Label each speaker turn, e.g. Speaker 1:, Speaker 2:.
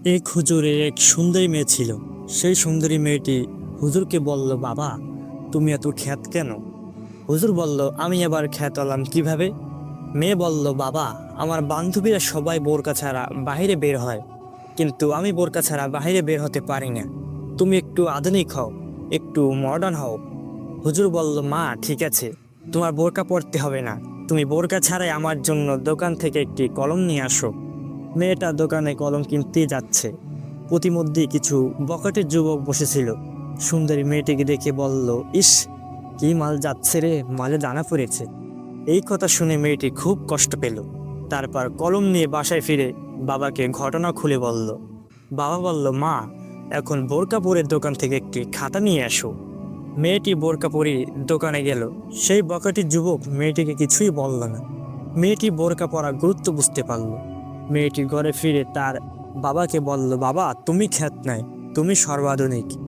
Speaker 1: এক হুজুরের এক সুন্দরী মেয়ে ছিল। সেই সুন্দরী মেয়েটি হুজুরকে বলল, বাবা তুমি এত খ্যাত কেন? হুজুর বলল, আমি আবার খ্যাত হলাম কিভাবে? মেয়ে বলল, বাবা আমার বান্ধবীরা সবাই বোরকা ছাড়া বাইরে বের হয়, কিন্তু আমি বোরকা ছাড়া বাইরে বের হতে পারি না। তুমি একটু আধুনিক হও, একটু মডার্ন হও। হুজুর বলল, মা ঠিক আছে, তোমার বোরকা পরতে হবে না, তুমি বোরকা ছাড়াই আমার জন্য দোকান থেকে একটি কলম নিয়ে আসো। মেয়েটা দোকানে কলম কিনতে যাচ্ছে, প্রতিমধ্যেই কিছু বখাটে যুবক বসেছিল। সুন্দরী মেয়েটিকে দেখে বলল, ইস, কি মাল যাচ্ছে রে, মালে দানা পড়েছে। এই কথা শুনে মেয়েটি খুব কষ্ট পেল। তারপর কলম নিয়ে বাসায় ফিরে বাবাকে ঘটনা খুলে বলল। বাবা বলল, মা এখন বোরকা পরে দোকান থেকে একটি খাতা নিয়ে আসো। মেয়েটি বোরকা পরে দোকানে গেল। সেই বখাটে যুবক মেয়েটিকে কিছুই বলল না। মেয়েটি বোরকা পরা গুরুত্ব বুঝতে পারল। মেয়েটি ঘরে ফিরে তার বাবাকে বলল, বাবা তুমি খ্যাত নাই, তুমি সর্বাধুনিক।